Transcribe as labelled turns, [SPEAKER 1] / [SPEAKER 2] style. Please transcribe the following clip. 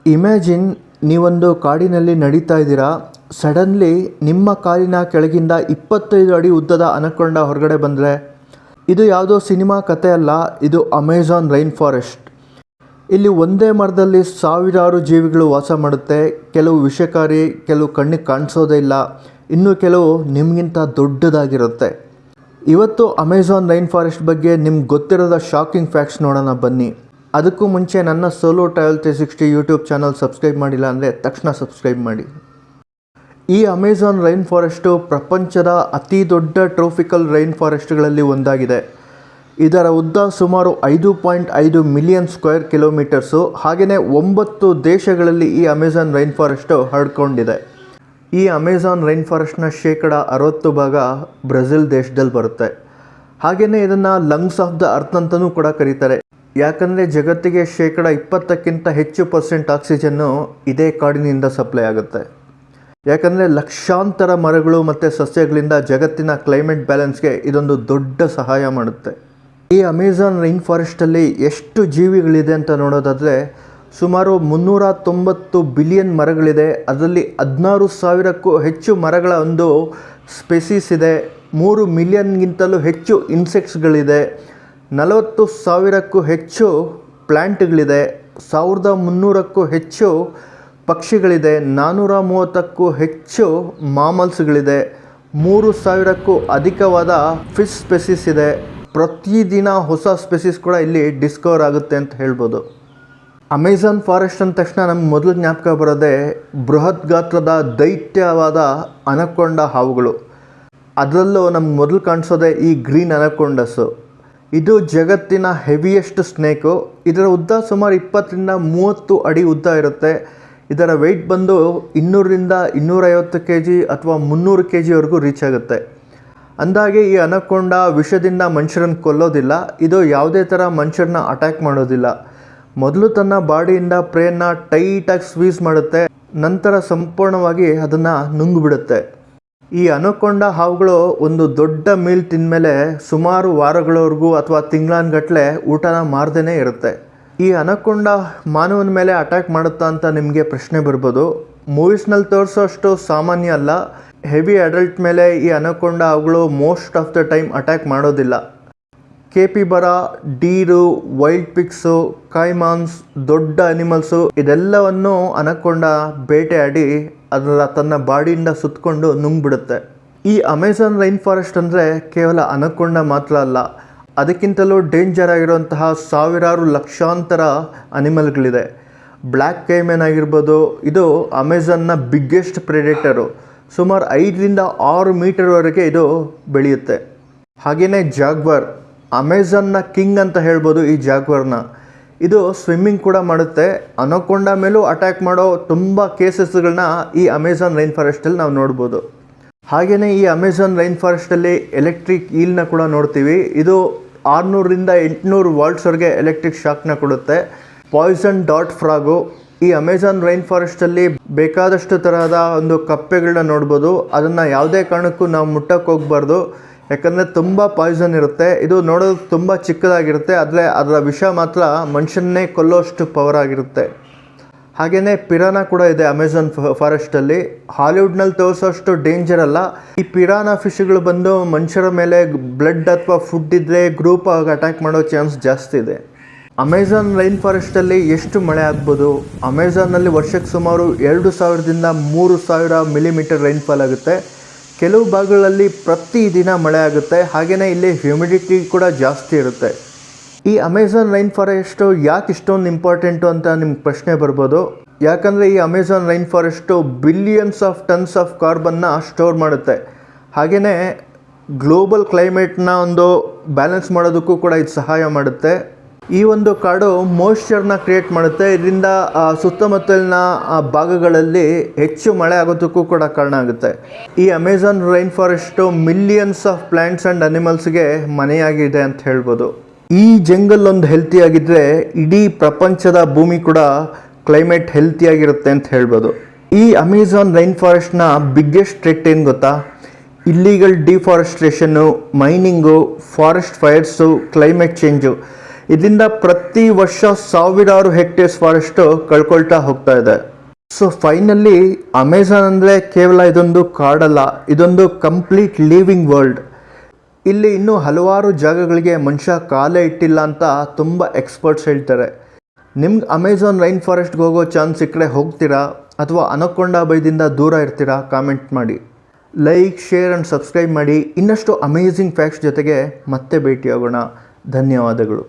[SPEAKER 1] Imagine ನೀವೊಂದು ಕಾಡಿನಲ್ಲಿ ನಡೀತಾ ಇದ್ದೀರಾ. ಸಡನ್ಲಿ ನಿಮ್ಮ ಕಾಲಿನ ಕೆಳಗಿಂದ 25 ಅಡಿ ಉದ್ದದ ಅನಕೊಂಡ ಹೊರಗಡೆ ಬಂದರೆ. ಇದು ಯಾವುದೋ ಸಿನಿಮಾ ಕತೆ ಅಲ್ಲ, ಇದು ಅಮೆಜಾನ್ ರೈನ್ ಫಾರೆಸ್ಟ್. ಇಲ್ಲಿ ಒಂದೇ ಮರದಲ್ಲಿ ಸಾವಿರಾರು ಜೀವಿಗಳು ವಾಸ ಮಾಡುತ್ತೆ. ಕೆಲವು ವಿಷಕಾರಿ, ಕೆಲವು ಕಣ್ಣಿಗೆ ಕಾಣಿಸೋದೇ ಇಲ್ಲ, ಇನ್ನು ಕೆಲವು ನಿಮಗಿಂತ ದೊಡ್ಡದಾಗಿರುತ್ತೆ. ಇವತ್ತು ಅಮೆಜಾನ್ ರೈನ್ ಫಾರೆಸ್ಟ್ ಬಗ್ಗೆ ನಿಮ್ಗೆ ಗೊತ್ತಿರೋದ ಶಾಕಿಂಗ್ ಫ್ಯಾಕ್ಟ್ಸ್ ನೋಡೋಣ ಬನ್ನಿ. ಅದಕ್ಕೂ ಮುಂಚೆ ನನ್ನ solo travel 360 YouTube channel subscribe ಮಾಡಿಲ್ಲ ಅಂದರೆ ತಕ್ಷಣ ಸಬ್ಸ್ಕ್ರೈಬ್ ಮಾಡಿ. ಈ ಅಮೆಜಾನ್ ರೈನ್ ಫಾರೆಸ್ಟು ಪ್ರಪಂಚದ ಅತಿ ದೊಡ್ಡ ಟ್ರೋಪಿಕಲ್ ರೈನ್ ಫಾರೆಸ್ಟ್ಗಳಲ್ಲಿ ಒಂದಾಗಿದೆ. ಇದರ ಉದ್ದ ಸುಮಾರು 5.5 ಮಿಲಿಯನ್ ಸ್ಕ್ವೇರ್ ಕಿಲೋಮೀಟರ್ಸು. ಹಾಗೆಯೇ 9 ದೇಶಗಳಲ್ಲಿ ಈ ಅಮೆಜಾನ್ ರೈನ್ ಫಾರೆಸ್ಟು ಹರಡ್ಕೊಂಡಿದೆ. ಈ ಅಮೆಜಾನ್ ರೈನ್ ಫಾರೆಸ್ಟ್ನ 60% ಬ್ರೆಜಿಲ್ ದೇಶದಲ್ಲಿ ಬರುತ್ತೆ. ಹಾಗೆಯೇ ಇದನ್ನು ಲಂಗ್ಸ್ ಆಫ್ ದ ಅರ್ತ್ ಅಂತಲೂ ಕೂಡ ಕರೀತಾರೆ. ಯಾಕಂದರೆ ಜಗತ್ತಿಗೆ 20%ಕ್ಕಿಂತ ಹೆಚ್ಚು ಆಕ್ಸಿಜನ್ನು ಇದೇ ಕಾಡಿನಿಂದ ಸಪ್ಲೈ ಆಗುತ್ತೆ. ಯಾಕಂದರೆ ಲಕ್ಷಾಂತರ ಮರಗಳು ಮತ್ತು ಸಸ್ಯಗಳಿಂದ ಜಗತ್ತಿನ ಕ್ಲೈಮೇಟ್ ಬ್ಯಾಲೆನ್ಸ್ಗೆ ಇದೊಂದು ದೊಡ್ಡ ಸಹಾಯ ಮಾಡುತ್ತೆ. ಈ ಅಮೆಜಾನ್ ರೈನ್ ಫಾರೆಸ್ಟಲ್ಲಿ ಎಷ್ಟು ಜೀವಿಗಳಿದೆ ಅಂತ ನೋಡೋದಾದರೆ ಸುಮಾರು 390 ಬಿಲಿಯನ್ ಮರಗಳಿದೆ. ಅದರಲ್ಲಿ 16,000ಕ್ಕೂ ಹೆಚ್ಚು ಮರಗಳ ಒಂದು ಸ್ಪೆಸೀಸ್ ಇದೆ. 3 ಮಿಲಿಯನ್ಗಿಂತಲೂ ಹೆಚ್ಚು ಇನ್ಸೆಕ್ಟ್ಸ್ಗಳಿದೆ. 40,000ಕ್ಕೂ ಹೆಚ್ಚು ಪ್ಲ್ಯಾಂಟ್ಗಳಿದೆ. 1,300ಕ್ಕೂ ಹೆಚ್ಚು ಪಕ್ಷಿಗಳಿದೆ. 430ಕ್ಕೂ ಹೆಚ್ಚು ಮಾಮಲ್ಸ್ಗಳಿದೆ. 3,000ಕ್ಕೂ ಅಧಿಕವಾದ ಫಿಶ್ ಸ್ಪೆಸೀಸ್ ಇದೆ. ಪ್ರತಿದಿನ ಹೊಸ ಸ್ಪೆಸೀಸ್ ಕೂಡ ಇಲ್ಲಿ ಡಿಸ್ಕವರ್ ಆಗುತ್ತೆ ಅಂತ ಹೇಳ್ಬೋದು. ಅಮೆಜಾನ್ ಫಾರೆಸ್ಟ್ ಅಂದ ತಕ್ಷಣ ನಮ್ಗೆ ಮೊದಲು ಜ್ಞಾಪಕ ಬರೋದೇ ಬೃಹತ್ ಗಾತ್ರದ ದೈತ್ಯವಾದ ಅನಕೊಂಡ ಹಾವುಗಳು. ಅದರಲ್ಲೂ ನಮ್ಗೆ ಮೊದಲು ಕಾಣಿಸೋದೆ ಈ ಗ್ರೀನ್ ಅನಕೊಂಡಸ್ಸು. ಇದು ಜಗತ್ತಿನ ಹೆವಿಯೆಸ್ಟ್ ಸ್ನೇಕು. ಇದರ ಉದ್ದ ಸುಮಾರು 20-30 ಅಡಿ ಉದ್ದ ಇರುತ್ತೆ. ಇದರ ವೆಯ್ಟ್ ಬಂದು 200ರಿಂದ 250 kg ಅಥವಾ 300 kgವರೆಗೂ ರೀಚ್ ಆಗುತ್ತೆ. ಅಂದಾಗೆ ಈ ಅನಕೊಂಡ ವಿಷದಿಂದ ಮನುಷ್ಯರನ್ನು ಕೊಲ್ಲೋದಿಲ್ಲ. ಇದು ಯಾವುದೇ ಥರ ಮನುಷ್ಯರನ್ನ ಅಟ್ಯಾಕ್ ಮಾಡೋದಿಲ್ಲ. ಮೊದಲು ತನ್ನ ಬಾಡಿಯಿಂದ ಪ್ರೇಯನ್ನು ಟೈಟಾಗಿ ಸ್ವೀಸ್ ಮಾಡುತ್ತೆ, ನಂತರ ಸಂಪೂರ್ಣವಾಗಿ ಅದನ್ನು ನುಂಗಿಬಿಡುತ್ತೆ. ಈ ಅನಕೊಂಡ ಹಾವುಗಳು ಒಂದು ದೊಡ್ಡ ಮೀಲ್ ತಿಂದಮೇಲೆ ಸುಮಾರು ವಾರಗಳವರೆಗೂ ಅಥವಾ ತಿಂಗಳಾನ್ಗಟ್ಟಲೆ ಊಟನ ಮಾರ್ದೇ ಇರುತ್ತೆ. ಈ ಅನಕೊಂಡ ಮಾನವನ ಮೇಲೆ ಅಟ್ಯಾಕ್ ಮಾಡುತ್ತಾ ಅಂತ ನಿಮಗೆ ಪ್ರಶ್ನೆ ಬರ್ಬೋದು. ಮೂವೀಸ್ನಲ್ಲಿ ತೋರಿಸೋಷ್ಟು ಸಾಮಾನ್ಯ ಅಲ್ಲ. ಹೆವಿ ಅಡಲ್ಟ್ ಮೇಲೆ ಈ ಅನಕೊಂಡ ಹಾವುಗಳು most of the time attack ಮಾಡೋದಿಲ್ಲ. ಕೇಪಿಬರ, ಡೀರು, ವೈಲ್ಡ್ ಪಿಗ್ಸು, ಕೈಮಾನ್ಸ್, ದೊಡ್ಡ ಅನಿಮಲ್ಸು ಇದೆಲ್ಲವನ್ನು ಅನಕೊಂಡ ಬೇಟೆಯಾಡಿ ಅದರ ತನ್ನ ಬಾಡಿಯಿಂದ ಸುತ್ತಕೊಂಡು ನುಂಗ್ಬಿಡುತ್ತೆ. ಈ ಅಮೆಜಾನ್ ರೈನ್ ಫಾರೆಸ್ಟ್ ಅಂದರೆ ಕೇವಲ ಅನಕೊಂಡ ಮಾತ್ರ ಅಲ್ಲ, ಅದಕ್ಕಿಂತಲೂ ಡೇಂಜರ್ ಆಗಿರುವಂತಹ ಸಾವಿರಾರು ಲಕ್ಷಾಂತರ ಅನಿಮಲ್ಗಳಿದೆ. ಬ್ಲ್ಯಾಕ್ ಕೈಮೆನ್ ಆಗಿರ್ಬೋದು, ಇದು ಅಮೆಜಾನ್ನ ಬಿಗ್ಗೆಸ್ಟ್ ಪ್ರೆಡೇಟರು. ಸುಮಾರು 5ರಿಂದ 6 ಮೀಟರ್ವರೆಗೆ ಇದು ಬೆಳೆಯುತ್ತೆ. ಹಾಗೆಯೇ ಜಾಗ್ವಾರ್, ಅಮೆಜಾನ್ನ ಕಿಂಗ್ ಅಂತ ಹೇಳ್ಬೋದು ಈ ಜಾಗ್ವಾರ್ನ. ಇದು ಸ್ವಿಮ್ಮಿಂಗ್ ಕೂಡ ಮಾಡುತ್ತೆ. ಅನಕೊಂಡ ಮೇಲೂ ಅಟ್ಯಾಕ್ ಮಾಡೋ ತುಂಬ ಕೇಸಸ್ಗಳನ್ನ ಈ ಅಮೆಜಾನ್ ರೈನ್ ಫಾರೆಸ್ಟಲ್ಲಿ ನಾವು ನೋಡ್ಬೋದು. ಹಾಗೆಯೇ ಈ ಅಮೆಜಾನ್ ರೈನ್ ಫಾರೆಸ್ಟಲ್ಲಿ ಎಲೆಕ್ಟ್ರಿಕ್ ಈಲ್ನ ಕೂಡ ನೋಡ್ತೀವಿ. ಇದು 600ರಿಂದ 800 ವಾಟ್ಸ್ವರೆಗೆ ಎಲೆಕ್ಟ್ರಿಕ್ ಶಾಕ್ನ ಕೊಡುತ್ತೆ. ಪಾಯ್ಸನ್ ಡಾಟ್ ಫ್ರಾಗು, ಈ ಅಮೆಜಾನ್ ರೈನ್ ಫಾರೆಸ್ಟಲ್ಲಿ ಬೇಕಾದಷ್ಟು ತರಹದ ಒಂದು ಕಪ್ಪೆಗಳನ್ನ ನೋಡ್ಬೋದು. ಅದನ್ನು ಯಾವುದೇ ಕಾರಣಕ್ಕೂ ನಾವು ಮುಟ್ಟಕ್ಕೆ ಹೋಗಬಾರ್ದು, ಯಾಕಂದರೆ ತುಂಬ ಪಾಯ್ಸನ್ ಇರುತ್ತೆ. ಇದು ನೋಡೋದು ತುಂಬ ಚಿಕ್ಕದಾಗಿರುತ್ತೆ, ಆದರೆ ಅದರ ವಿಷ ಮಾತ್ರ ಮನುಷ್ಯನ್ನೇ ಕೊಲ್ಲೋಷ್ಟು ಪವರ್ ಆಗಿರುತ್ತೆ. ಹಾಗೆಯೇ ಪಿರಾನ ಕೂಡ ಇದೆ ಅಮೆಜಾನ್ ಫಾರೆಸ್ಟಲ್ಲಿ. ಹಾಲಿವುಡ್ನಲ್ಲಿ ತೋರಿಸೋಷ್ಟು ಡೇಂಜರ್ ಅಲ್ಲ. ಈ ಪಿರಾನ ಫಿಶ್ಗಳು ಬಂದು ಮನುಷ್ಯರ ಮೇಲೆ ಬ್ಲಡ್ ಅಥವಾ ಫುಡ್ ಇದ್ದರೆ ಗ್ರೂಪ್ ಆಗಿ ಅಟ್ಯಾಕ್ ಮಾಡೋ ಚಾನ್ಸ್ ಜಾಸ್ತಿ ಇದೆ. ಅಮೆಜಾನ್ ರೈನ್ ಫಾರೆಸ್ಟಲ್ಲಿ ಎಷ್ಟು ಮಳೆ ಆಗ್ಬೋದು? ಅಮೆಜಾನ್ನಲ್ಲಿ ವರ್ಷಕ್ಕೆ ಸುಮಾರು 2,000ದಿಂದ 3,000 ಮಿಲಿಮೀಟರ್ ರೈನ್ಫಾಲ್ ಆಗುತ್ತೆ. ಕೆಲವು ಭಾಗಗಳಲ್ಲಿ ಪ್ರತಿದಿನ ಮಳೆ ಆಗುತ್ತೆ. ಹಾಗೆಯೇ ಇಲ್ಲಿ ಹ್ಯೂಮಿಡಿಟಿ ಕೂಡ ಜಾಸ್ತಿ ಇರುತ್ತೆ. ಈ ಅಮೆಜಾನ್ ರೈನ್ ಫಾರೆಸ್ಟು ಯಾಕೆ ಇಷ್ಟೊಂದು ಇಂಪಾರ್ಟೆಂಟು ಅಂತ ನಿಮ್ಗೆ ಪ್ರಶ್ನೆ ಬರ್ಬೋದು. ಯಾಕಂದರೆ ಈ Amazon rainforest billions of tons of ಕಾರ್ಬನ್ನ ಸ್ಟೋರ್ ಮಾಡುತ್ತೆ. ಹಾಗೆಯೇ ಗ್ಲೋಬಲ್ ಕ್ಲೈಮೇಟ್ನ ಒಂದು ಬ್ಯಾಲೆನ್ಸ್ ಮಾಡೋದಕ್ಕೂ ಕೂಡ ಇದು ಸಹಾಯ ಮಾಡುತ್ತೆ. ಈ ಒಂದು ಕಾಡು ಮಾಯಿಶ್ಚರ್ನ ಕ್ರಿಯೇಟ್ ಮಾಡುತ್ತೆ. ಇದರಿಂದ ಸುತ್ತಮುತ್ತಲಿನ ಭಾಗಗಳಲ್ಲಿ ಹೆಚ್ಚು ಮಳೆ ಆಗೋದಕ್ಕೂ ಕೂಡ ಕಾರಣ ಆಗುತ್ತೆ. ಈ Amazon rainforest millions of plants and ಅನಿಮಲ್ಸ್ಗೆ ಮನೆಯಾಗಿದೆ ಅಂತ ಹೇಳ್ಬೋದು. ಈ ಜಂಗಲ್ ಒಂದು ಹೆಲ್ತಿಯಾಗಿದ್ದರೆ ಇಡೀ ಪ್ರಪಂಚದ ಭೂಮಿ ಕೂಡ ಕ್ಲೈಮೇಟ್ ಹೆಲ್ತಿಯಾಗಿರುತ್ತೆ ಅಂತ ಹೇಳ್ಬೋದು. ಈ ಅಮೆಜಾನ್ ರೈನ್ ಫಾರೆಸ್ಟ್ನ ಬಿಗ್ಗೆಸ್ಟ್ ಥ್ರೆಟ್ ಏನು ಗೊತ್ತಾ? Illegal deforestation, mining, forest fires, climate change. ಇದರಿಂದ ಪ್ರತಿ ವರ್ಷ ಸಾವಿರಾರು ಹೆಕ್ಟೇರ್ಸ್ ಫಾರೆಸ್ಟ್ ಕಳ್ಕೊಳ್ತಾ ಹೋಗ್ತಾ ಇದೆ. ಸೊ ಫೈನಲಿ ಅಮೆಝಾನ್ ಅಂದರೆ ಕೇವಲ ಇದೊಂದು ಕಾಡಲ್ಲ, ಇದೊಂದು ಕಂಪ್ಲೀಟ್ ಲಿವಿಂಗ್ ವರ್ಲ್ಡ್. ಇಲ್ಲಿ ಇನ್ನೂ ಹಲವಾರು ಜಾಗಗಳಿಗೆ ಮನುಷ್ಯ ಕಾಲೇ ಇಟ್ಟಿಲ್ಲ ಅಂತ ತುಂಬ ಎಕ್ಸ್ಪರ್ಟ್ಸ್ ಹೇಳ್ತಾರೆ. ನಿಮ್ಗೆ ಅಮೆಝಾನ್ ರೈನ್ ಫಾರೆಸ್ಟ್ಗೆ ಹೋಗೋ ಚಾನ್ಸ್ ಸಿಕ್ಕರೆ ಹೋಗ್ತೀರಾ ಅಥವಾ ಅನಕೊಂಡಾ ಬೈದಿಂದ ದೂರ ಇರ್ತೀರಾ? ಕಾಮೆಂಟ್ ಮಾಡಿ. ಲೈಕ್, ಶೇರ್ ಆ್ಯಂಡ್ ಸಬ್ಸ್ಕ್ರೈಬ್ ಮಾಡಿ. ಇನ್ನಷ್ಟು ಅಮೇಝಿಂಗ್ ಫ್ಯಾಕ್ಟ್ಸ್ ಜೊತೆಗೆ ಮತ್ತೆ ಭೇಟಿಯಾಗೋಣ. ಧನ್ಯವಾದಗಳು.